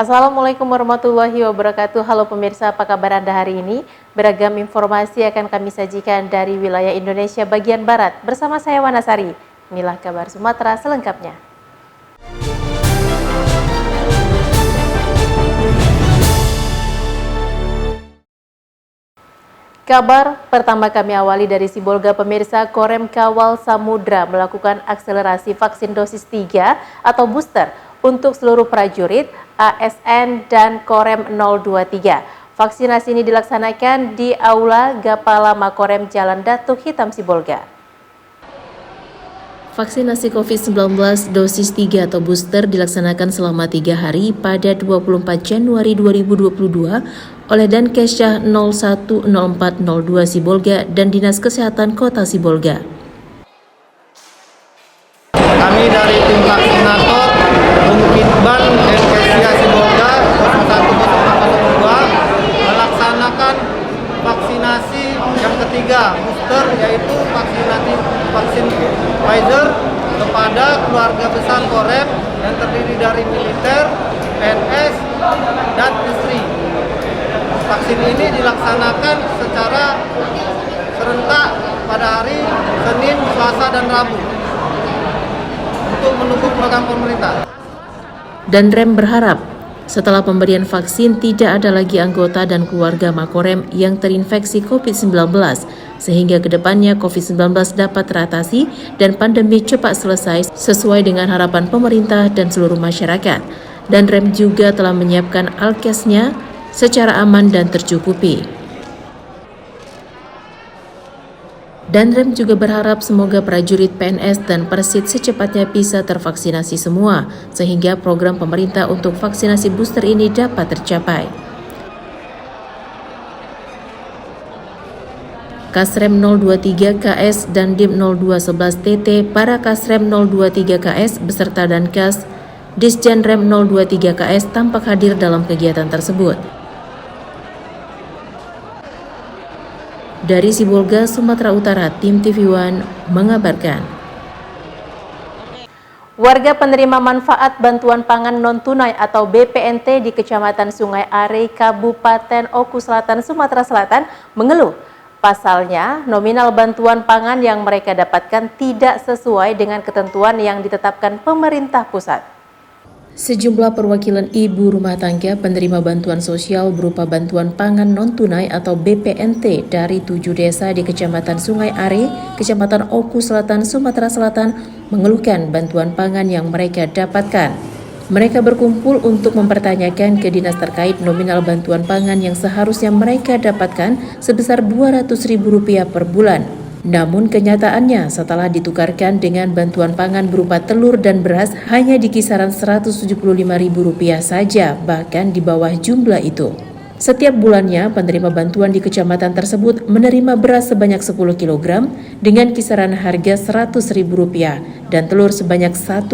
Assalamualaikum warahmatullahi wabarakatuh. Halo pemirsa, apa kabar Anda hari ini? Beragam informasi akan kami sajikan dari wilayah Indonesia bagian Barat. Bersama saya Wanasari. Inilah kabar Sumatera selengkapnya. Kabar pertama kami awali dari Sibolga pemirsa. Korem Kawal Samudra melakukan akselerasi vaksin dosis 3 atau booster untuk seluruh prajurit, ASN, dan Korem 023. Vaksinasi ini dilaksanakan di Aula Gapala Makorem Jalan Datuk Hitam Sibolga. Vaksinasi COVID-19 dosis 3 atau booster dilaksanakan selama 3 hari pada 24 Januari 2022 oleh Dankesya 010402 Sibolga dan Dinas Kesehatan Kota Sibolga. Kami dari tim vaksinator Bungkitban Dankesya Sibolga 0102 melaksanakan vaksinasi yang ketiga booster, yaitu vaksin Pfizer kepada keluarga besar Korem yang terdiri dari militer, PNS, dan istri. Vaksin ini dilaksanakan secara serentak pada hari Senin, Selasa, dan Rabu untuk mendukung program pemerintah. Dan Rem berharap setelah pemberian vaksin tidak ada lagi anggota dan keluarga Makorem yang terinfeksi COVID-19 sehingga kedepannya COVID-19 dapat teratasi dan pandemi cepat selesai sesuai dengan harapan pemerintah dan seluruh masyarakat. Dan Rem juga telah menyiapkan alkesnya secara aman dan tercukupi. Dan Rem juga berharap semoga prajurit PNS dan Persit secepatnya bisa tervaksinasi semua, sehingga program pemerintah untuk vaksinasi booster ini dapat tercapai. Kasrem 023 KS dan Dim 0211 TT, para Kasrem 023 KS beserta Dankas, Disjan Rem 023 KS tampak hadir dalam kegiatan tersebut. Dari Sibolga, Sumatera Utara, tim TV One mengabarkan. Warga penerima manfaat bantuan pangan non-tunai atau BPNT di Kecamatan Sungai Are, Kabupaten Oku Selatan, Sumatera Selatan mengeluh. Pasalnya, nominal bantuan pangan yang mereka dapatkan tidak sesuai dengan ketentuan yang ditetapkan pemerintah pusat. Sejumlah perwakilan ibu rumah tangga penerima bantuan sosial berupa bantuan pangan non-tunai atau BPNT dari 7 desa di Kecamatan Sungai Are, Kecamatan Oku Selatan, Sumatera Selatan mengeluhkan bantuan pangan yang mereka dapatkan. Mereka berkumpul untuk mempertanyakan ke dinas terkait nominal bantuan pangan yang seharusnya mereka dapatkan sebesar Rp200.000 per bulan. Namun kenyataannya setelah ditukarkan dengan bantuan pangan berupa telur dan beras hanya di kisaran Rp175.000 saja, bahkan di bawah jumlah itu. Setiap bulannya penerima bantuan di kecamatan tersebut menerima beras sebanyak 10 kg dengan kisaran harga Rp100.000 dan telur sebanyak 1,5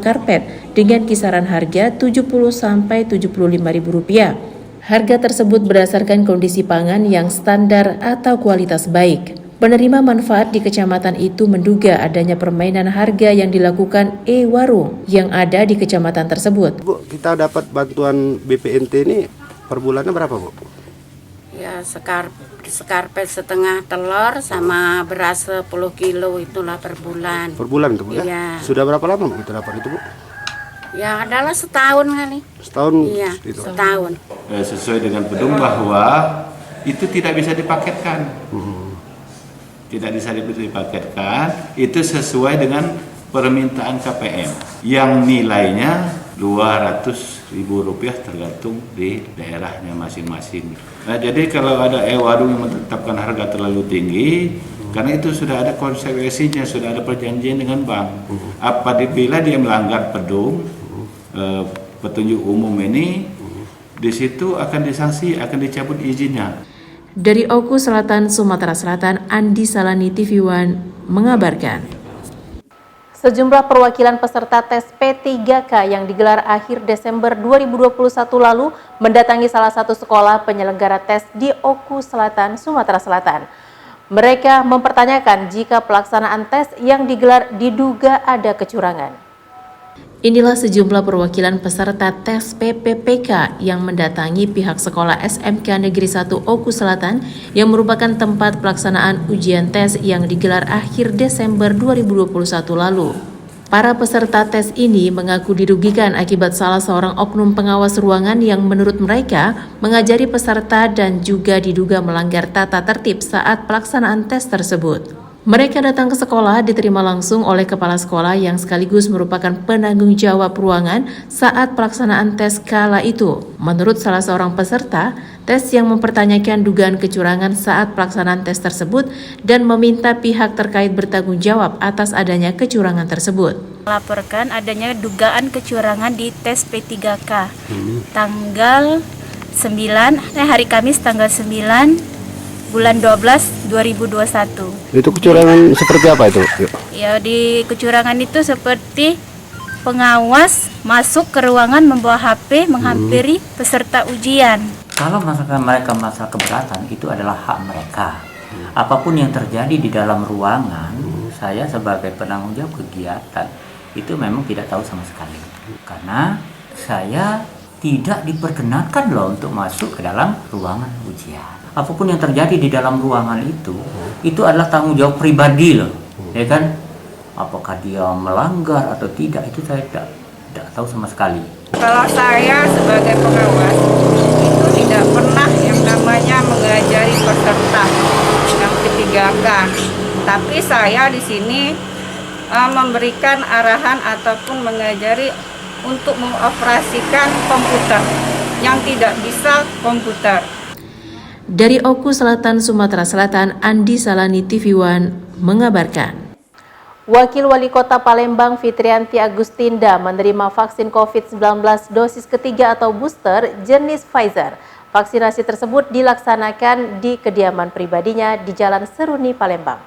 karpet dengan kisaran harga Rp70.000–Rp75.000. Harga tersebut berdasarkan kondisi pangan yang standar atau kualitas baik. Penerima manfaat di kecamatan itu menduga adanya permainan harga yang dilakukan warung yang ada di kecamatan tersebut. Bu, kita dapat bantuan BPNT ini per bulannya berapa, Bu? Ya, sekarpet setengah telur sama beras 10 kilo itulah per bulan. Per bulan itu, Bu, ya? Iya. Sudah berapa lama Bu kita dapat itu, Bu? Ya, adalah setahun kali. Setahun? Iya, itu. setahun. Sesuai dengan pedung bahwa itu tidak bisa dipaketkan. Tidak bisa dipaketkan, itu sesuai dengan permintaan KPM yang nilainya Rp200.000 tergantung di daerahnya masing-masing. Nah, jadi kalau ada warung yang menetapkan harga terlalu tinggi, karena itu sudah ada konsekuensinya, sudah ada perjanjian dengan bank. Apabila dia melanggar pedung petunjuk umum ini, di situ akan disanksi, akan dicabut izinnya. Dari Oku Selatan, Sumatera Selatan, Andi Salani TV One mengabarkan. Sejumlah perwakilan peserta tes P3K yang digelar akhir Desember 2021 lalu mendatangi salah satu sekolah penyelenggara tes di Oku Selatan, Sumatera Selatan. Mereka mempertanyakan jika pelaksanaan tes yang digelar diduga ada kecurangan. Inilah sejumlah perwakilan peserta tes PPPK yang mendatangi pihak sekolah SMK Negeri 1 Oku Selatan yang merupakan tempat pelaksanaan ujian tes yang digelar akhir Desember 2021 lalu. Para peserta tes ini mengaku dirugikan akibat salah seorang oknum pengawas ruangan yang menurut mereka mengajari peserta dan juga diduga melanggar tata tertib saat pelaksanaan tes tersebut. Mereka datang ke sekolah diterima langsung oleh kepala sekolah yang sekaligus merupakan penanggung jawab ruangan saat pelaksanaan tes kala itu. Menurut salah seorang peserta, tes yang mempertanyakan dugaan kecurangan saat pelaksanaan tes tersebut dan meminta pihak terkait bertanggung jawab atas adanya kecurangan tersebut. Melaporkan adanya dugaan kecurangan di tes P3K tanggal 9, hari Kamis tanggal 9 bulan 12 2021. Itu kecurangan seperti apa itu? Ya, di kecurangan itu seperti pengawas masuk ke ruangan membawa HP menghampiri peserta ujian. Kalau misalkan mereka merasa keberatan, itu adalah hak mereka. Apapun yang terjadi di dalam ruangan, saya sebagai penanggung jawab kegiatan itu memang tidak tahu sama sekali. Karena saya tidak diperkenankan loh untuk masuk ke dalam ruangan ujian. Apapun yang terjadi di dalam ruangan itu adalah tanggung jawab pribadi loh, ya kan? Apakah dia melanggar atau tidak, itu saya tidak tahu sama sekali. Kalau saya sebagai pengawas itu tidak pernah yang namanya mengajari peserta yang P3K, tapi saya di sini memberikan arahan ataupun mengajari untuk mengoperasikan komputer yang tidak bisa komputer. Dari Oku Selatan, Sumatera Selatan, Andi Salani TV One mengabarkan. Wakil Wali Kota Palembang Fitrianti Agustinda menerima vaksin COVID-19 dosis ketiga atau booster jenis Pfizer. Vaksinasi tersebut dilaksanakan di kediaman pribadinya di Jalan Seruni, Palembang.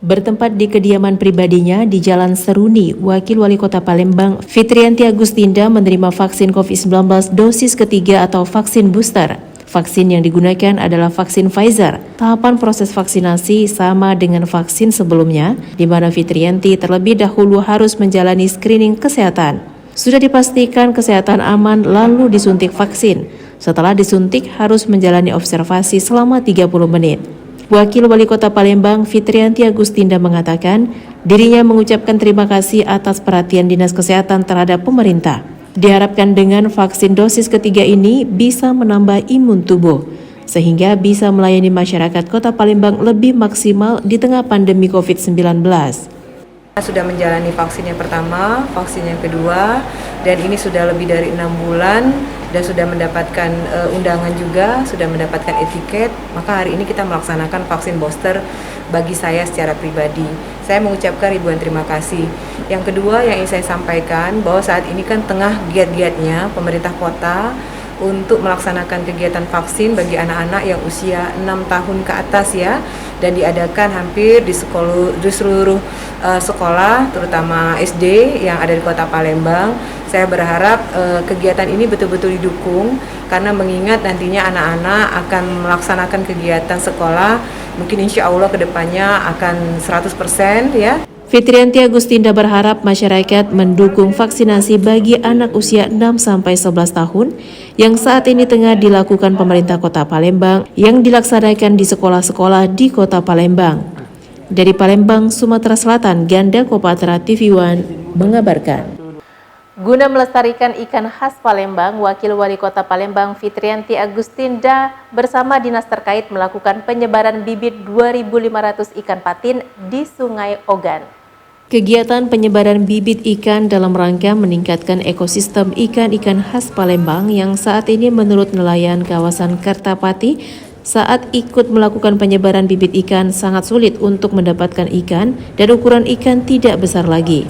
Bertempat di kediaman pribadinya di Jalan Seruni, Wakil Wali Kota Palembang Fitrianti Agustinda menerima vaksin COVID-19 dosis ketiga atau vaksin booster. Vaksin yang digunakan adalah vaksin Pfizer. Tahapan proses vaksinasi sama dengan vaksin sebelumnya, di mana Fitrianti terlebih dahulu harus menjalani screening kesehatan. Sudah dipastikan kesehatan aman lalu disuntik vaksin. Setelah disuntik harus menjalani observasi selama 30 menit. Wakil Wali Kota Palembang Fitrianti Agustinda mengatakan dirinya mengucapkan terima kasih atas perhatian Dinas Kesehatan terhadap pemerintah. Diharapkan dengan vaksin dosis ketiga ini bisa menambah imun tubuh, sehingga bisa melayani masyarakat Kota Palembang lebih maksimal di tengah pandemi COVID-19. Sudah menjalani vaksin yang pertama, vaksin yang kedua, dan ini sudah lebih dari 6 bulan dan sudah mendapatkan undangan juga, sudah mendapatkan etiket. Maka hari ini kita melaksanakan vaksin booster bagi saya secara pribadi. Saya mengucapkan ribuan terima kasih. Yang kedua yang ingin saya sampaikan bahwa saat ini kan tengah giat-giatnya pemerintah kota untuk melaksanakan kegiatan vaksin bagi anak-anak yang usia 6 tahun ke atas ya, dan diadakan hampir di seluruh sekolah terutama SD yang ada di Kota Palembang. Saya berharap kegiatan ini betul-betul didukung karena mengingat nantinya anak-anak akan melaksanakan kegiatan sekolah mungkin insya Allah kedepannya akan 100% ya. Fitrianti Agustinda berharap masyarakat mendukung vaksinasi bagi anak usia 6-11 tahun yang saat ini tengah dilakukan pemerintah Kota Palembang yang dilaksanakan di sekolah-sekolah di Kota Palembang. Dari Palembang, Sumatera Selatan, Ganda Kopatra TV One mengabarkan. Guna melestarikan ikan khas Palembang, Wakil Wali Kota Palembang Fitrianti Agustinda bersama dinas terkait melakukan penyebaran bibit 2.500 ikan patin di Sungai Ogan. Kegiatan penyebaran bibit ikan dalam rangka meningkatkan ekosistem ikan-ikan khas Palembang yang saat ini menurut nelayan kawasan Kertapati saat ikut melakukan penyebaran bibit ikan sangat sulit untuk mendapatkan ikan dan ukuran ikan tidak besar lagi.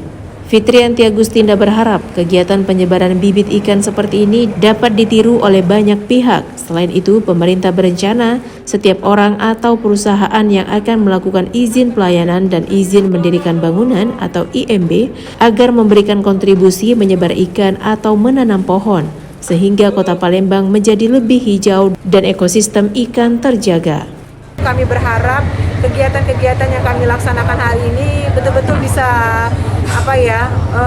Fitrianti Agustinda berharap kegiatan penyebaran bibit ikan seperti ini dapat ditiru oleh banyak pihak. Selain itu, pemerintah berencana setiap orang atau perusahaan yang akan melakukan izin pelayanan dan izin mendirikan bangunan atau IMB agar memberikan kontribusi menyebar ikan atau menanam pohon, sehingga Kota Palembang menjadi lebih hijau dan ekosistem ikan terjaga. Kami berharap kegiatan-kegiatan yang kami laksanakan hari ini betul-betul bisa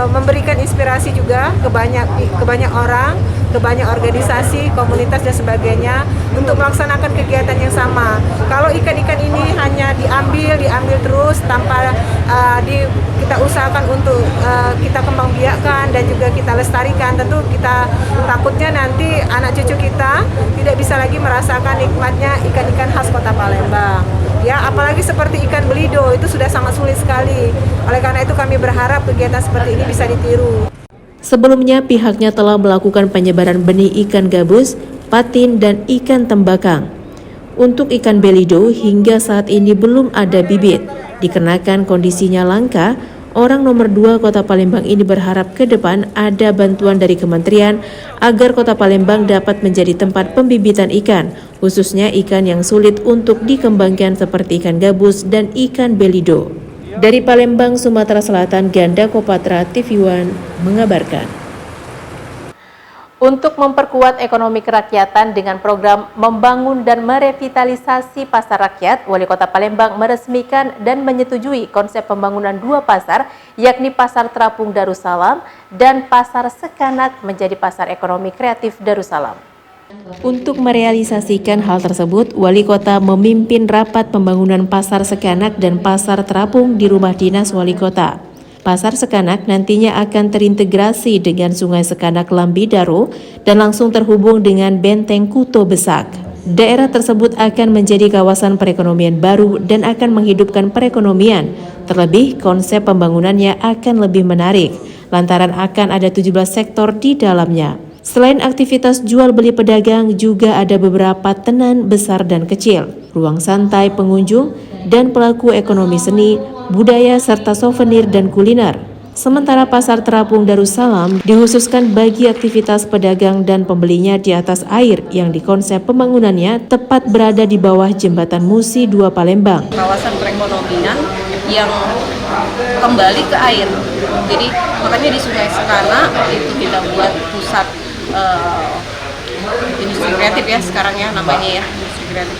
memberikan inspirasi juga ke banyak orang, ke banyak organisasi, komunitas dan sebagainya untuk melaksanakan kegiatan yang sama. Kalau ikan-ikan ini hanya diambil terus tanpa kita usahakan untuk kita kembangbiakkan dan juga kita lestarikan, tentu kita takutnya nanti anak cucu kita tidak bisa lagi merasakan nikmatnya ikan-ikan khas Kota Palembang. Ya, apalagi seperti ikan belido itu sudah sangat sulit sekali. Oleh karena itu kami berharap kegiatan seperti ini bisa ditiru. Sebelumnya pihaknya telah melakukan penyebaran benih ikan gabus, patin, dan ikan tembakang. Untuk ikan belido hingga saat ini belum ada bibit. Dikarenakan kondisinya langka, orang nomor 2 Kota Palembang ini berharap ke depan ada bantuan dari kementerian agar Kota Palembang dapat menjadi tempat pembibitan ikan, khususnya ikan yang sulit untuk dikembangkan seperti ikan gabus dan ikan belido. Dari Palembang, Sumatera Selatan, Ganda Kopatra TV One mengabarkan. Untuk memperkuat ekonomi kerakyatan dengan program membangun dan merevitalisasi pasar rakyat, Wali Kota Palembang meresmikan dan menyetujui konsep pembangunan 2 pasar, yakni Pasar Terapung Darussalam dan Pasar Sekanak menjadi Pasar Ekonomi Kreatif Darussalam. Untuk merealisasikan hal tersebut, Wali Kota memimpin rapat pembangunan Pasar Sekanak dan Pasar Terapung di Rumah Dinas Wali Kota. Pasar Sekanak nantinya akan terintegrasi dengan Sungai Sekanak Lambidaro dan langsung terhubung dengan Benteng Kuto Besak. Daerah tersebut akan menjadi kawasan perekonomian baru dan akan menghidupkan perekonomian. Terlebih, konsep pembangunannya akan lebih menarik, lantaran akan ada 17 sektor di dalamnya. Selain aktivitas jual beli pedagang, juga ada beberapa tenan besar dan kecil, ruang santai pengunjung, dan pelaku ekonomi seni, budaya, serta souvenir dan kuliner. Sementara Pasar Terapung Darussalam dikhususkan bagi aktivitas pedagang dan pembelinya di atas air yang dikonsep pembangunannya tepat berada di bawah Jembatan Musi 2 Palembang. Kawasan perekonomian yang kembali ke air. Jadi makanya di Sungai Sekanak itu kita buat pusat industri kreatif ya sekarang ya namanya ya, industri kreatif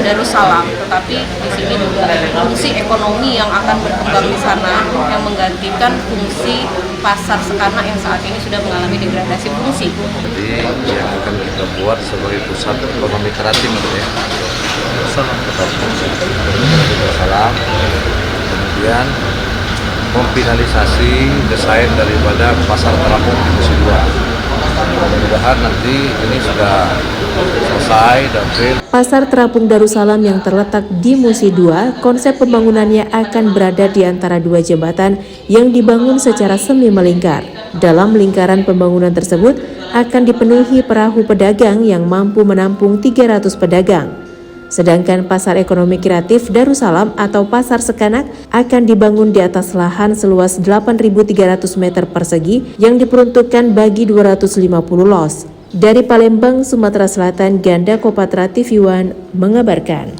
Darussalam. Tetapi di sini juga fungsi ekonomi yang akan berkembang di sana yang menggantikan fungsi Pasar Sekanak yang saat ini sudah mengalami degradasi fungsi. Jadi yang akan kita buat sebagai pusat ekonomi kreatif ya. Darussalam. Kemudian memfinalisasi desain daripada Pasar Terapung di Musi 2. Mudah-mudahan nanti ini sudah selesai dan Pasar Terapung Darussalam yang terletak di Musi 2, konsep pembangunannya akan berada di antara 2 jembatan yang dibangun secara semi melingkar. Dalam lingkaran pembangunan tersebut akan dipenuhi perahu pedagang yang mampu menampung 300 pedagang. Sedangkan Pasar Ekonomi Kreatif Darussalam atau Pasar Sekanak akan dibangun di atas lahan seluas 8.300 meter persegi yang diperuntukkan bagi 250 los. Dari Palembang, Sumatera Selatan, Ganda Kopatra TV One mengabarkan.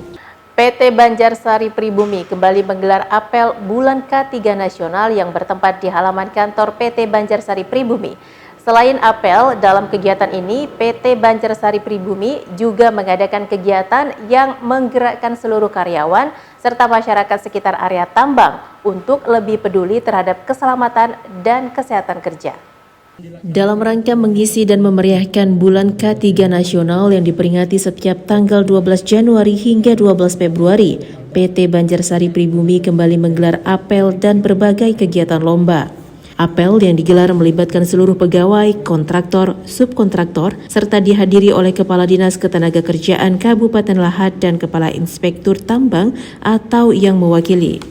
PT Banjarsari Pribumi kembali menggelar apel Bulan K3 Nasional yang bertempat di halaman kantor PT Banjarsari Pribumi. Selain apel, dalam kegiatan ini PT Banjarsari Pribumi juga mengadakan kegiatan yang menggerakkan seluruh karyawan serta masyarakat sekitar area tambang untuk lebih peduli terhadap keselamatan dan kesehatan kerja. Dalam rangka mengisi dan memeriahkan Bulan K3 Nasional yang diperingati setiap tanggal 12 Januari hingga 12 Februari, PT Banjarsari Pribumi kembali menggelar apel dan berbagai kegiatan lomba. Apel yang digelar melibatkan seluruh pegawai, kontraktor, subkontraktor, serta dihadiri oleh Kepala Dinas Ketenagakerjaan Kabupaten Lahad dan Kepala Inspektur Tambang atau yang mewakili.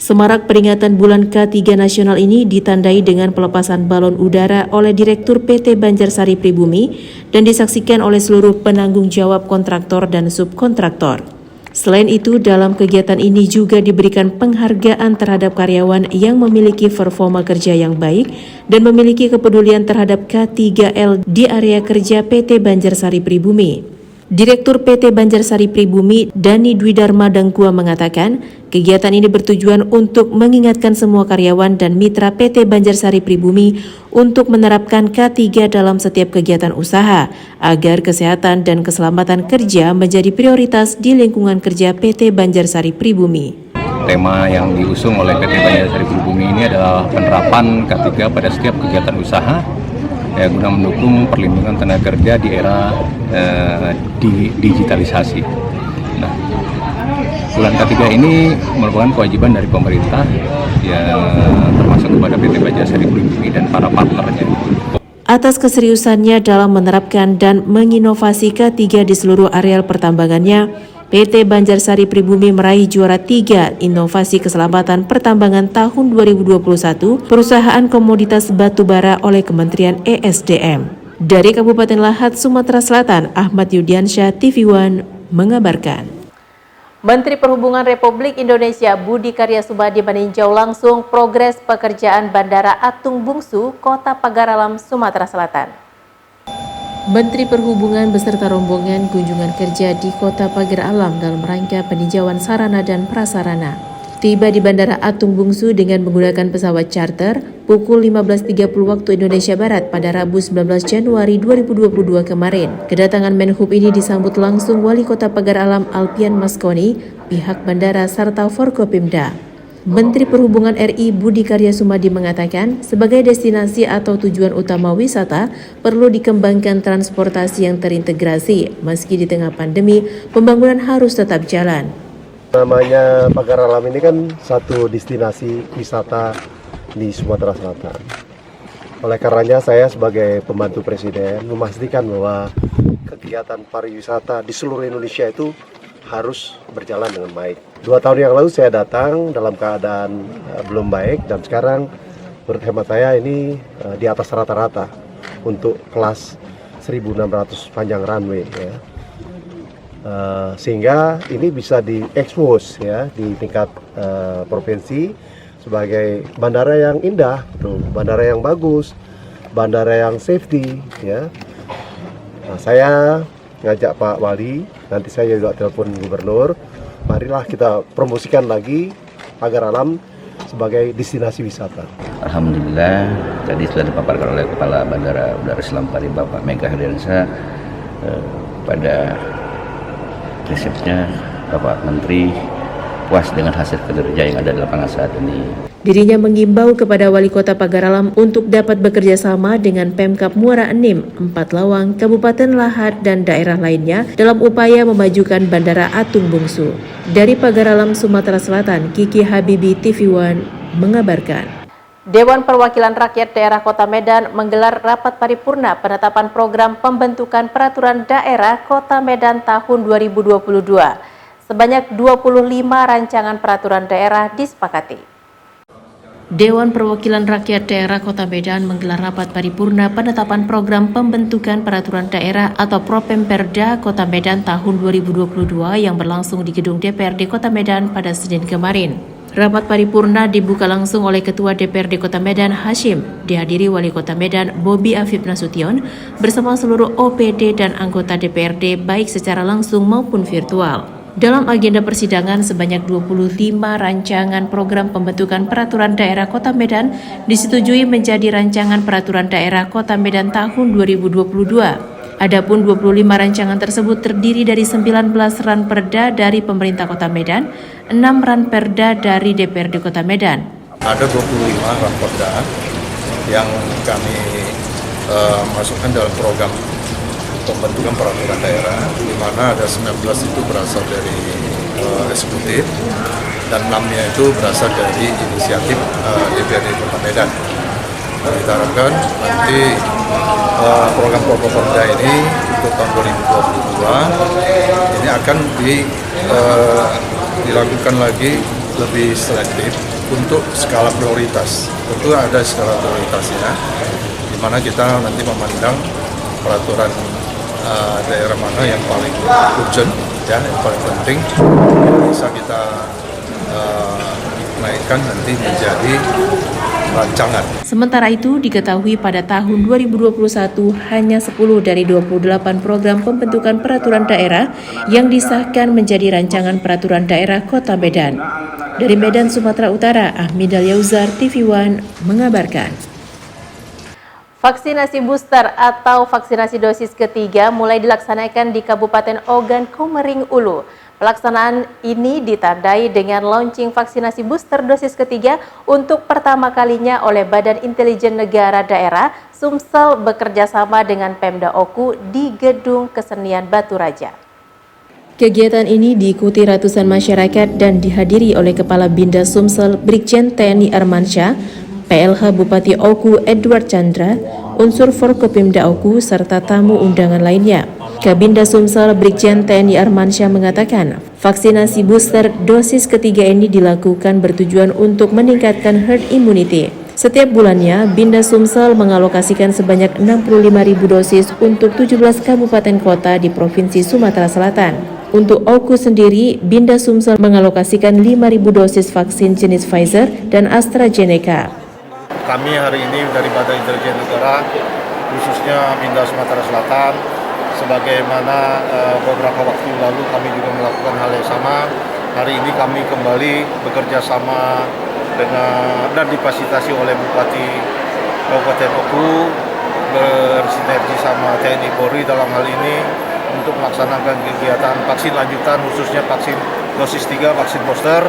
Semarak peringatan Bulan K3 Nasional ini ditandai dengan pelepasan balon udara oleh Direktur PT Banjarsari Pribumi dan disaksikan oleh seluruh penanggung jawab kontraktor dan subkontraktor. Selain itu, dalam kegiatan ini juga diberikan penghargaan terhadap karyawan yang memiliki performa kerja yang baik dan memiliki kepedulian terhadap K3L di area kerja PT Banjarsari Pribumi. Direktur PT Banjarsari Pribumi, Dani Dwi Dharma Dangkua mengatakan, kegiatan ini bertujuan untuk mengingatkan semua karyawan dan mitra PT Banjarsari Pribumi untuk menerapkan K3 dalam setiap kegiatan usaha, agar kesehatan dan keselamatan kerja menjadi prioritas di lingkungan kerja PT Banjarsari Pribumi. tema yang diusung oleh PT Banjarsari Pribumi ini adalah penerapan K3 pada setiap kegiatan usaha guna mendukung perlindungan tenaga kerja di era digitalisasi. Nah, bulan K3 ini merupakan kewajiban dari pemerintah termasuk kepada PT Banjarsari Pribumi dan para partnernya. Atas keseriusannya dalam menerapkan dan menginovasi K3 di seluruh areal pertambangannya, PT Banjarsari Pribumi meraih juara 3 Inovasi Keselamatan Pertambangan tahun 2021 Perusahaan Komoditas Batubara oleh Kementerian ESDM. Dari Kabupaten Lahat, Sumatera Selatan, Ahmad Yudiansyah, TV One mengabarkan. Menteri Perhubungan Republik Indonesia Budi Karya Sumadi meninjau langsung progres pekerjaan Bandara Atung Bungsu, Kota Pagar Alam, Sumatera Selatan. Menteri Perhubungan beserta rombongan kunjungan kerja di Kota Pagar Alam dalam rangka peninjauan sarana dan prasarana. Tiba di Bandara Atung Bungsu dengan menggunakan pesawat charter pukul 15.30 waktu Indonesia Barat pada Rabu 19 Januari 2022 kemarin. Kedatangan Menhub ini disambut langsung Wali Kota Pagar Alam Alpian Maskoni, pihak bandara serta Forkopimda. Menteri Perhubungan RI Budi Karya Sumadi mengatakan, sebagai destinasi atau tujuan utama wisata, perlu dikembangkan transportasi yang terintegrasi. Meski di tengah pandemi, pembangunan harus tetap jalan. Namanya Pagar Alam ini kan satu destinasi wisata di Sumatera Selatan. Oleh karenanya saya sebagai pembantu Presiden memastikan bahwa kegiatan pariwisata di seluruh Indonesia itu harus berjalan dengan baik. 2 tahun yang lalu saya datang dalam keadaan belum baik dan sekarang menurut hemat saya ini di atas rata-rata untuk kelas 1.600 panjang runway ya. Sehingga ini bisa diekspos ya di tingkat provinsi sebagai bandara yang indah, bandara yang bagus, bandara yang safety ya. Nah, saya ngajak Pak Wali, nanti saya juga telepon Gubernur, marilah kita promosikan lagi Pagar Alam sebagai destinasi wisata. Alhamdulillah tadi sudah dipaparkan oleh Kepala Bandara Udara Islam Pari Bapak Mega Hadiansyah pada resepnya Bapak Menteri puas dengan hasil kinerja yang ada di lapangan saat ini. Dirinya mengimbau kepada Wali Kota Pagar Alam untuk dapat bekerja sama dengan Pemkab Muara Enim, 4 Lawang, Kabupaten Lahat, dan daerah lainnya dalam upaya memajukan Bandara Atung Bungsu. Dari Pagar Alam, Sumatera Selatan, Kiki Habibi, TV One mengabarkan. Dewan Perwakilan Rakyat Daerah Kota Medan menggelar rapat paripurna penetapan program pembentukan peraturan daerah Kota Medan tahun 2022. Sebanyak 25 rancangan peraturan daerah disepakati. Dewan Perwakilan Rakyat Daerah Kota Medan menggelar rapat paripurna penetapan program pembentukan peraturan daerah atau Propemperda Kota Medan tahun 2022 yang berlangsung di gedung DPRD Kota Medan pada Senin kemarin. Rapat paripurna dibuka langsung oleh Ketua DPRD Kota Medan Hashim, dihadiri Wali Kota Medan Bobi Afif Nasution bersama seluruh OPD dan anggota DPRD baik secara langsung maupun virtual. Dalam agenda persidangan sebanyak 25 rancangan program pembentukan peraturan daerah Kota Medan disetujui menjadi rancangan peraturan daerah Kota Medan tahun 2022. Adapun 25 rancangan tersebut terdiri dari 19 ranperda dari pemerintah Kota Medan, 6 ranperda dari DPRD Kota Medan. Ada 25 ranperda yang kami masukkan dalam program pembentukan peraturan daerah, di mana ada 19 itu berasal dari eksekutif dan 6-nya itu berasal dari inisiatif DPRD Kota Medan. Dan kita harapkan nanti program Propemperda ini untuk tahun 2022 ini akan dilakukan lagi lebih selektif untuk skala prioritas. Tentu ada skala prioritasnya, di mana kita nanti memandang peraturan daerah mana yang paling urgent, ya, yang paling penting, bisa kita naikkan nanti menjadi rancangan. Sementara itu, diketahui pada tahun 2021 hanya 10 dari 28 program pembentukan peraturan daerah yang disahkan menjadi rancangan peraturan daerah Kota Medan. Dari Medan, Sumatera Utara, Ahmidal Yauzar, TV One mengabarkan. Vaksinasi booster atau vaksinasi dosis ketiga mulai dilaksanakan di Kabupaten Ogan Komering Ulu. Pelaksanaan ini ditandai dengan launching vaksinasi booster dosis ketiga untuk pertama kalinya oleh Badan Intelijen Negara Daerah Sumsel bekerja sama dengan Pemda Oku di Gedung Kesenian Batu Raja. Kegiatan ini diikuti ratusan masyarakat dan dihadiri oleh Kepala Binda Sumsel Brigjen TNI Armansyah, PLH Bupati Oku Edward Chandra, unsur Forkopimda Oku, serta tamu undangan lainnya. Kabinda Sumsel Brigjen TNI Armansyah mengatakan, vaksinasi booster dosis ketiga ini dilakukan bertujuan untuk meningkatkan herd immunity. Setiap bulannya, Binda Sumsel mengalokasikan sebanyak 65.000 dosis untuk 17 kabupaten kota di Provinsi Sumatera Selatan. Untuk Oku sendiri, Binda Sumsel mengalokasikan 5.000 dosis vaksin jenis Pfizer dan AstraZeneca. Kami hari ini dari Badan Intelijen Negara, khususnya Binda Sumatera Selatan, sebagaimana beberapa waktu lalu kami juga melakukan hal yang sama. Hari ini kami kembali bekerja sama dengan dan difasilitasi oleh Bupati Kabupaten Oku, bersinergi sama TNI Polri dalam hal ini untuk melaksanakan kegiatan vaksin lanjutan, khususnya vaksin dosis 3, vaksin booster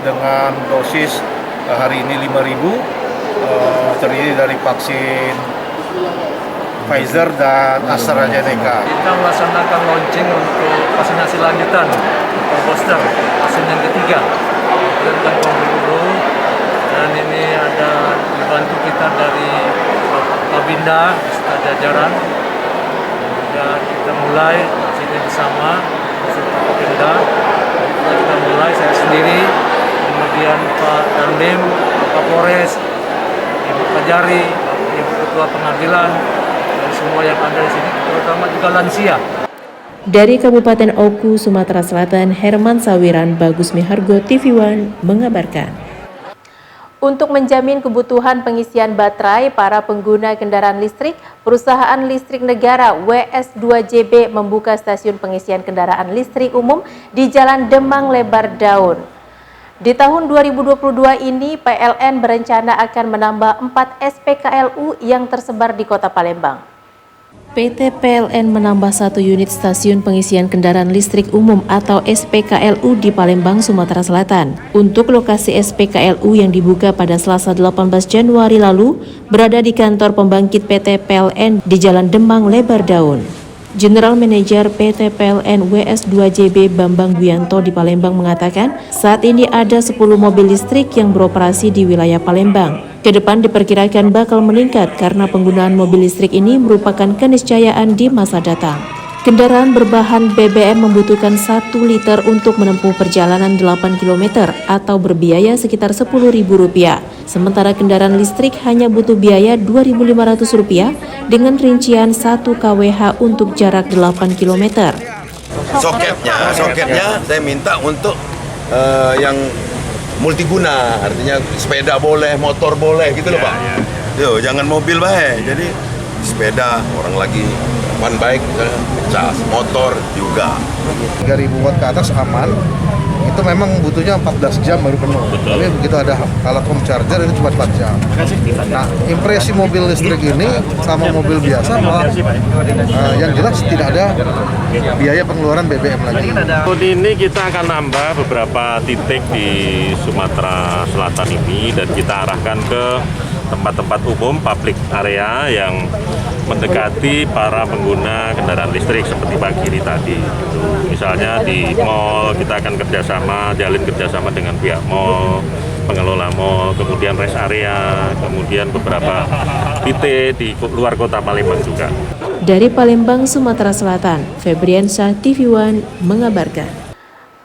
dengan dosis hari ini 5.000, terdiri dari vaksin Pfizer dan AstraZeneca. Kita melaksanakan launching untuk vaksinasi lanjutan atau booster vaksin yang ketiga tentang COVID-19, dan ini ada dibantu kita dari Kabinda serta jajaran. Dan kita mulai sini bersama beserta Kabinda. Kita mulai saya sendiri, kemudian Pak Dandim, Pak Polres, Ibu Kajari, Ibu Ketua Pengadilan, semua yang ada di sini, terutama juga lansia. Dari Kabupaten Oku, Sumatera Selatan, Herman Sawiran, Bagus Mihargo, TV One mengabarkan. Untuk menjamin kebutuhan pengisian baterai para pengguna kendaraan listrik, Perusahaan Listrik Negara WS2JB membuka stasiun pengisian kendaraan listrik umum di Jalan Demang Lebar Daun. Di tahun 2022 ini, PLN berencana akan menambah 4 SPKLU yang tersebar di Kota Palembang. PT PLN menambah 1 unit stasiun pengisian kendaraan listrik umum atau SPKLU di Palembang, Sumatera Selatan. Untuk lokasi SPKLU yang dibuka pada Selasa 18 Januari lalu, berada di kantor pembangkit PT PLN di Jalan Demang Lebar Daun. General Manager PT PLN WS2JB Bambang Buyanto di Palembang mengatakan, saat ini ada 10 mobil listrik yang beroperasi di wilayah Palembang. Kedepan diperkirakan bakal meningkat karena penggunaan mobil listrik ini merupakan keniscayaan di masa datang. Kendaraan berbahan BBM membutuhkan 1 liter untuk menempuh perjalanan 8 km atau berbiaya sekitar Rp10.000. Sementara kendaraan listrik hanya butuh biaya Rp2.500 dengan rincian 1 kWh untuk jarak 8 km. Soketnya saya minta untuk yang multiguna, artinya sepeda boleh, motor boleh gitu loh Pak. Yo, jangan mobil baik, jadi sepeda orang lagi one bike misalnya, cas, motor juga. 3.000 watt ke atas aman, itu memang butuhnya 14 jam baru penuh. Tapi begitu ada alat home charger itu cuma 4 jam. Nah, impresi mobil listrik ini sama mobil biasa malah yang jelas tidak ada biaya pengeluaran BBM lagi. Tahun ini kita akan nambah beberapa titik di Sumatera Selatan ini dan kita arahkan ke tempat-tempat umum, public area yang mendekati para pengguna kendaraan listrik seperti Pak Giri tadi. Misalnya di mall kita akan jalin kerjasama dengan pihak mall, pengelola mall, kemudian rest area, kemudian beberapa titik di luar kota Palembang juga. Dari Palembang, Sumatera Selatan, Febriansyah, TV One mengabarkan.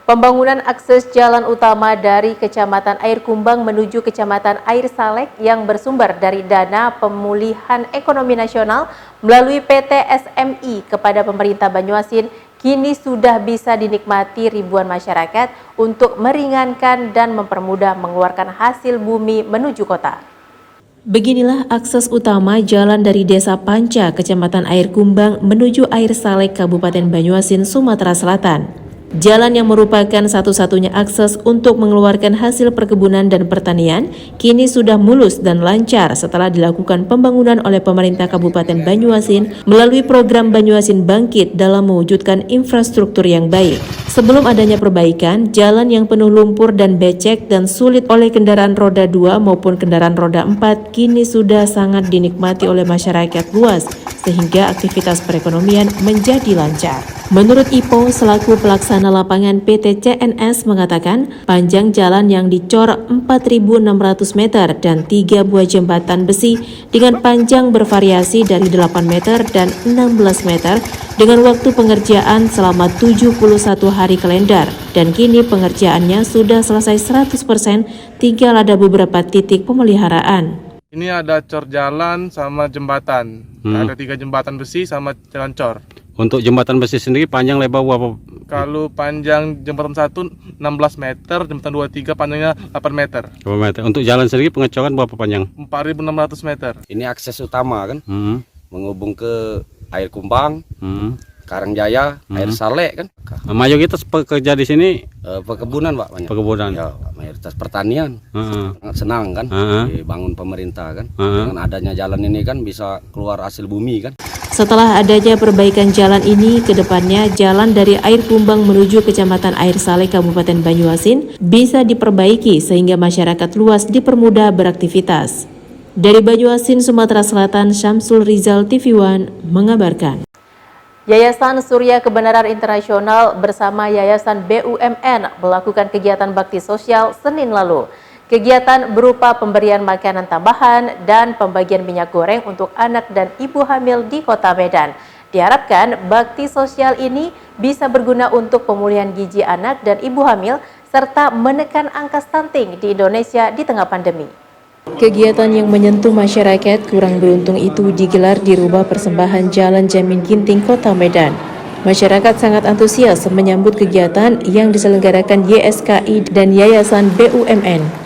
Pembangunan akses jalan utama dari Kecamatan Air Kumbang menuju Kecamatan Air Salek yang bersumber dari Dana Pemulihan Ekonomi Nasional melalui PT SMI kepada pemerintah Banyuasin kini sudah bisa dinikmati ribuan masyarakat untuk meringankan dan mempermudah mengeluarkan hasil bumi menuju kota. Beginilah akses utama jalan dari Desa Panca, Kecamatan Air Kumbang menuju Air Salek, Kabupaten Banyuasin, Sumatera Selatan. Jalan yang merupakan satu-satunya akses untuk mengeluarkan hasil perkebunan dan pertanian kini sudah mulus dan lancar setelah dilakukan pembangunan oleh pemerintah Kabupaten Banyuasin melalui program Banyuasin Bangkit dalam mewujudkan infrastruktur yang baik. Sebelum adanya perbaikan, jalan yang penuh lumpur dan becek dan sulit oleh kendaraan roda 2 maupun kendaraan roda 4 kini sudah sangat dinikmati oleh masyarakat luas sehingga aktivitas perekonomian menjadi lancar. Menurut Ipo selaku pelaksana lapangan PT CNS mengatakan panjang jalan yang dicor 4.600 meter dan 3 buah jembatan besi dengan panjang bervariasi dari 8 meter dan 16 meter dengan waktu pengerjaan selama 71 hari kalender dan kini pengerjaannya sudah selesai 100%, tinggal ada beberapa titik pemeliharaan. Ini ada cor jalan sama jembatan, ada 3 jembatan besi sama jalan cor. Untuk jembatan besi sendiri panjang lebar berapa? Kalau panjang jembatan 1 16 meter, jembatan 2 3 panjangnya 8 meter. 8 meter. Untuk jalan sendiri pengecoran berapa panjang? 4.600 meter. Ini akses utama kan, menghubung ke Air Kumbang, Karangjaya, Air Saleh kan. Mayoritas pekerja di sini perkebunan Pak, banyak. Perkebunan. Ya, mayoritas pertanian. Sangat senang kan, dibangun pemerintah kan. Dengan adanya jalan ini kan bisa keluar hasil bumi kan. Setelah adanya perbaikan jalan ini, kedepannya jalan dari Air Kumbang menuju Kecamatan Air Saleh Kabupaten Banyuasin bisa diperbaiki sehingga masyarakat luas dipermudah beraktivitas. Dari Banyuasin, Sumatera Selatan, Syamsul Rizal, TV One mengabarkan. Yayasan Surya Kebenaran Internasional bersama Yayasan BUMN melakukan kegiatan bakti sosial Senin lalu. Kegiatan berupa pemberian makanan tambahan dan pembagian minyak goreng untuk anak dan ibu hamil di Kota Medan. Diharapkan bakti sosial ini bisa berguna untuk pemulihan gizi anak dan ibu hamil serta menekan angka stunting di Indonesia di tengah pandemi. Kegiatan yang menyentuh masyarakat kurang beruntung itu digelar di Rumah Persembahan Jalan Jamin Ginting, Kota Medan. Masyarakat sangat antusias menyambut kegiatan yang diselenggarakan YSKI dan Yayasan BUMN.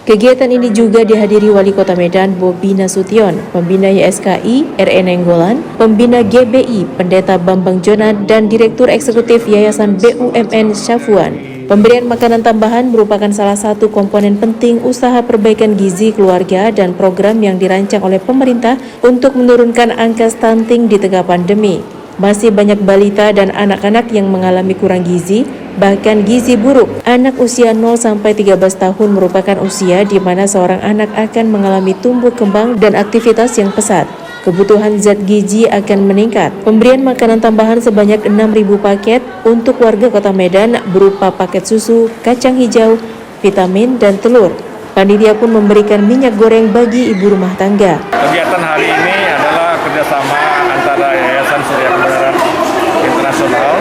Kegiatan ini juga dihadiri Wali Kota Medan Bobi Nasution, Pembina YSKI RE Nenggolan, Pembina GBI Pendeta Bambang Jonan, dan Direktur Eksekutif Yayasan BUMN Syafuan. Pemberian makanan tambahan merupakan salah satu komponen penting usaha perbaikan gizi keluarga dan program yang dirancang oleh pemerintah untuk menurunkan angka stunting di tengah pandemi. Masih banyak balita dan anak-anak yang mengalami kurang gizi, bahkan gizi buruk. Anak usia 0-13 tahun merupakan usia di mana seorang anak akan mengalami tumbuh kembang dan aktivitas yang pesat. Kebutuhan zat gizi akan meningkat. Pemberian makanan tambahan sebanyak 6.000 paket untuk warga Kota Medan berupa paket susu, kacang hijau, vitamin, dan telur. Panitia pun memberikan minyak goreng bagi ibu rumah tangga. Kegiatan hari ini adalah kerjasama antara Yayasan Surya Kebenaran Internasional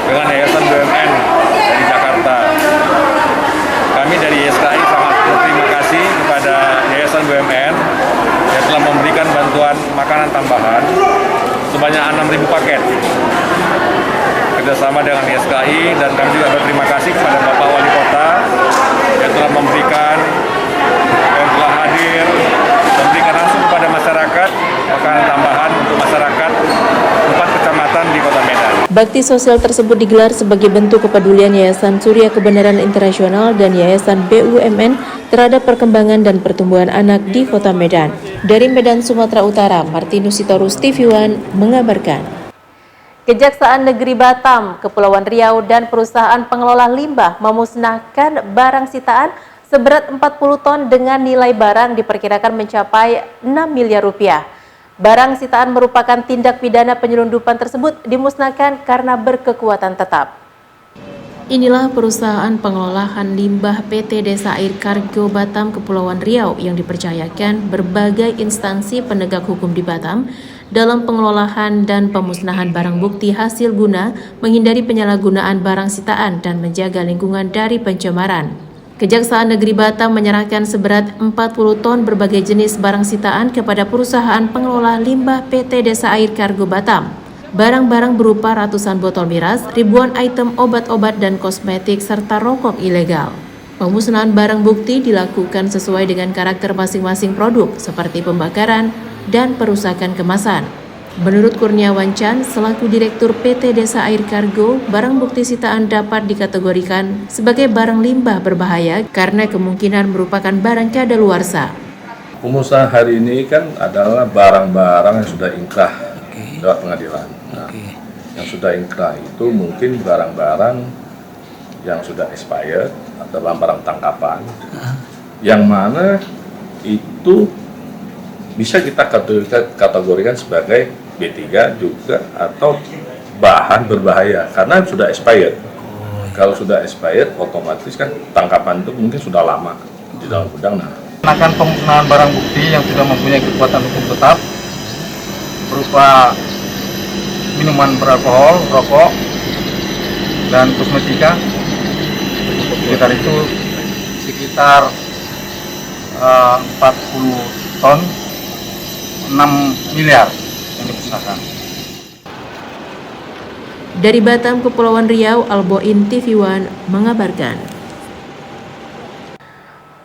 dengan Yayasan BUMN dari Jakarta. Kami dari YSKI sangat berterima kasih kepada Yayasan BUMN yang telah memberikan bantuan makanan tambahan sebanyak 6.000 paket kerjasama dengan YSKI, dan kami juga berterima kasih kepada Bapak Wali Kota yang telah memberikan, yang telah hadir, memberikan langsung kepada masyarakat makanan tambahan untuk masyarakat 4 kecamatan di Kota Medan. Bakti sosial tersebut digelar sebagai bentuk kepedulian Yayasan Surya Kebenaran Internasional dan Yayasan BUMN terhadap perkembangan dan pertumbuhan anak di Kota Medan. Dari Medan, Sumatera Utara, Martinus Sitorus, TV One mengabarkan. Kejaksaan Negeri Batam, Kepulauan Riau, dan perusahaan pengelola limbah memusnahkan barang sitaan seberat 40 ton dengan nilai barang diperkirakan mencapai 6 miliar rupiah. Barang sitaan merupakan tindak pidana penyelundupan tersebut dimusnahkan karena berkekuatan tetap. Inilah perusahaan pengelolaan limbah PT Desa Air Kargo Batam Kepulauan Riau yang dipercayakan berbagai instansi penegak hukum di Batam dalam pengelolaan dan pemusnahan barang bukti hasil guna, menghindari penyalahgunaan barang sitaan dan menjaga lingkungan dari pencemaran. Kejaksaan Negeri Batam menyerahkan seberat 40 ton berbagai jenis barang sitaan kepada perusahaan pengelola limbah PT Desa Air Kargo Batam. Barang-barang berupa ratusan botol miras, ribuan item obat-obat dan kosmetik, serta rokok ilegal. Pemusnahan barang bukti dilakukan sesuai dengan karakter masing-masing produk, seperti pembakaran dan perusakan kemasan. Menurut Kurniawan Chan, selaku Direktur PT Desa Air Kargo, barang bukti sitaan dapat dikategorikan sebagai barang limbah berbahaya karena kemungkinan merupakan barang kadaluarsa. Pemusnahan hari ini kan adalah barang-barang yang sudah inkrah lewat pengadilan. Nah, yang sudah inkrah itu mungkin barang-barang yang sudah expired atau barang tangkapan, yang mana itu bisa kita kategorikan sebagai B3 juga atau bahan berbahaya karena sudah expired. Kalau sudah expired, otomatis kan tangkapan itu mungkin sudah lama di dalam gudang. Akan pemusnahan barang bukti yang sudah mempunyai kekuatan hukum tetap berupa minuman beralkohol, rokok, dan kosmetika. Sekitar 40 ton, 6 miliar yang dimusnahkan. Dari Batam, Kepulauan Riau, Alboin TV One mengabarkan.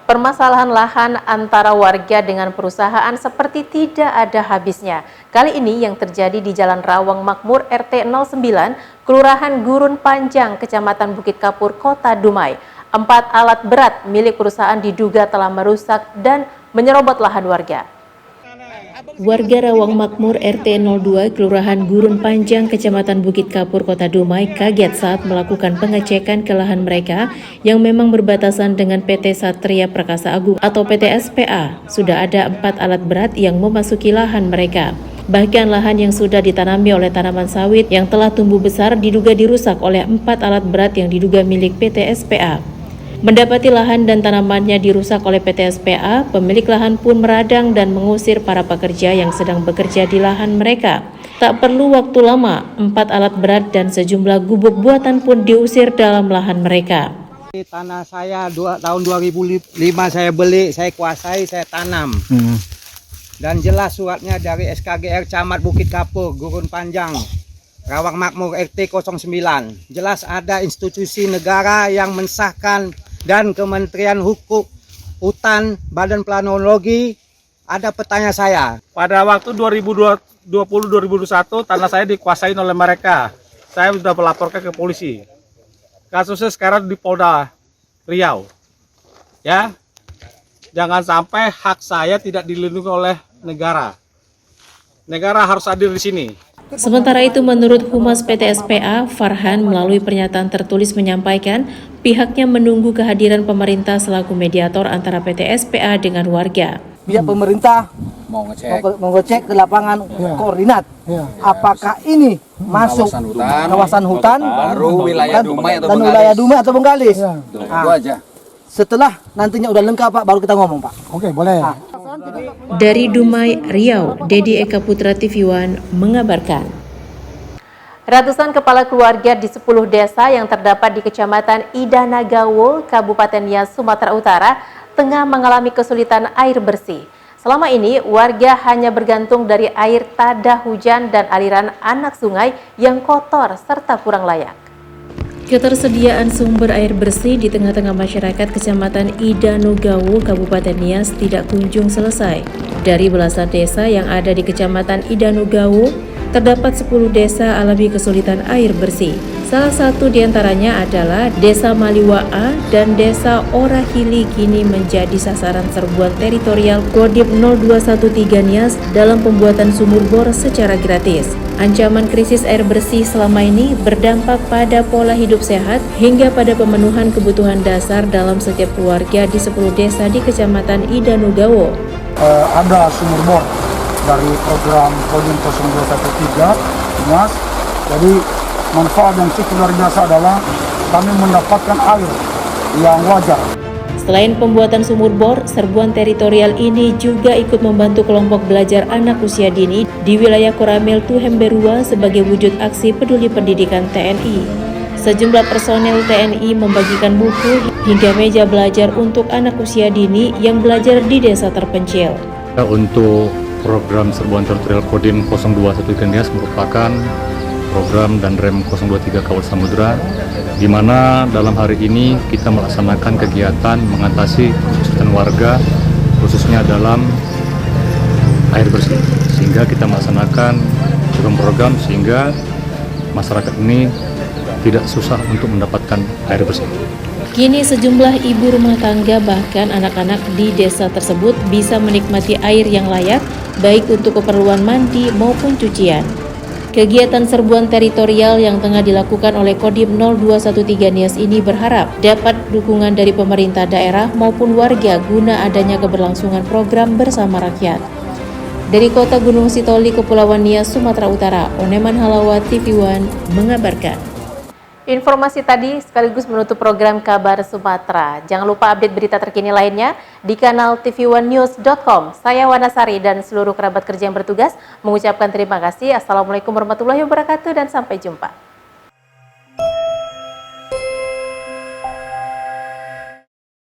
Permasalahan lahan antara warga dengan perusahaan seperti tidak ada habisnya. Kali ini yang terjadi di Jalan Rawang Makmur RT 09, Kelurahan Gurun Panjang, Kecamatan Bukit Kapur, Kota Dumai. 4 alat berat milik perusahaan diduga telah merusak dan menyerobot lahan warga. Warga Rawang Makmur RT 02 Kelurahan Gurun Panjang Kecamatan Bukit Kapur Kota Dumai kaget saat melakukan pengecekan ke lahan mereka yang memang berbatasan dengan PT Satria Prakasa Agung atau PT SPA. Sudah ada 4 alat berat yang memasuki lahan mereka. Bahkan lahan yang sudah ditanami oleh tanaman sawit yang telah tumbuh besar diduga dirusak oleh 4 alat berat yang diduga milik PT SPA. Mendapati lahan dan tanamannya dirusak oleh PT SPA, pemilik lahan pun meradang dan mengusir para pekerja yang sedang bekerja di lahan mereka. Tak perlu waktu lama, 4 alat berat dan sejumlah gubuk buatan pun diusir dalam lahan mereka. Tanah saya tahun 2005 saya beli, saya kuasai, saya tanam. Dan jelas suratnya dari SKGR Camat Bukit Kapur, Gurun Panjang, Rawang Makmur RT 09. Jelas ada institusi negara yang mensahkan dan Kementerian Hukum, Hutan, Badan Planologi, ada petanya saya. Pada waktu 2020-2021 tanah saya dikuasai oleh mereka. Saya sudah melaporkan ke polisi. Kasusnya sekarang di Polda Riau. Ya, jangan sampai hak saya tidak dilindungi oleh negara. Negara harus hadir di sini. Sementara itu, menurut Humas PT SPA, Farhan melalui pernyataan tertulis menyampaikan pihaknya menunggu kehadiran pemerintah selaku mediator antara PT SPA dengan warga. Pihak pemerintah mau ngecek ke lapangan koordinat. Apakah ini masuk kawasan hutan, baru wilayah Dumai atau wilayah Dumai atau Bengkalis? Itu aja. Setelah nantinya udah lengkap Pak, baru kita ngomong Pak. Oke, boleh. Dari Dumai, Riau, Dedi Eka Putra TV One mengabarkan. Ratusan kepala keluarga di 10 desa yang terdapat di Kecamatan Idanagawo, Kabupaten Nias, Sumatera Utara, tengah mengalami kesulitan air bersih. Selama ini, warga hanya bergantung dari air tada hujan dan aliran anak sungai yang kotor serta kurang layak. Ketersediaan sumber air bersih di tengah-tengah masyarakat Kecamatan Idanagawo, Kabupaten Nias tidak kunjung selesai. Dari belasan desa yang ada di Kecamatan Idanagawo, terdapat 10 desa alami kesulitan air bersih. Salah satu diantaranya adalah Desa Maliwaa dan Desa Orahili kini menjadi sasaran serbuan teritorial Kodim 0213 Nias dalam pembuatan sumur bor secara gratis. Ancaman krisis air bersih selama ini berdampak pada pola hidup sehat hingga pada pemenuhan kebutuhan dasar dalam setiap keluarga di 10 desa di Kecamatan Idanagawo. Ada sumur bor dari program Kodim 0213 Nias. Jadi manfaat yang cukup luar biasa adalah kami mendapatkan air yang wajar. Selain pembuatan sumur bor, serbuan teritorial ini juga ikut membantu kelompok belajar anak usia dini di wilayah Koramil Tuhemberua sebagai wujud aksi peduli pendidikan TNI. Sejumlah personel TNI membagikan buku hingga meja belajar untuk anak usia dini yang belajar di desa terpencil. Untuk program serbuan teritorial Kodim 0213 Nias merupakan program dan rem 023 Kawat Samudra, di mana dalam hari ini kita melaksanakan kegiatan mengatasi kesulitan warga khususnya dalam air bersih, sehingga kita melaksanakan program sehingga masyarakat ini tidak susah untuk mendapatkan air bersih. Kini sejumlah ibu rumah tangga bahkan anak-anak di desa tersebut bisa menikmati air yang layak baik untuk keperluan mandi maupun cucian. Kegiatan serbuan teritorial yang tengah dilakukan oleh Kodim 0213 Nias ini berharap dapat dukungan dari pemerintah daerah maupun warga guna adanya keberlangsungan program bersama rakyat. Dari kota Gunung Sitoli, Kepulauan Nias, Sumatera Utara, Oneman Halawa, TV One mengabarkan. Informasi tadi sekaligus menutup program Kabar Sumatera. Jangan lupa update berita terkini lainnya di kanal tv1news.com. Saya Wanasari dan seluruh kerabat kerja yang bertugas mengucapkan terima kasih. Assalamualaikum warahmatullahi wabarakatuh dan sampai jumpa.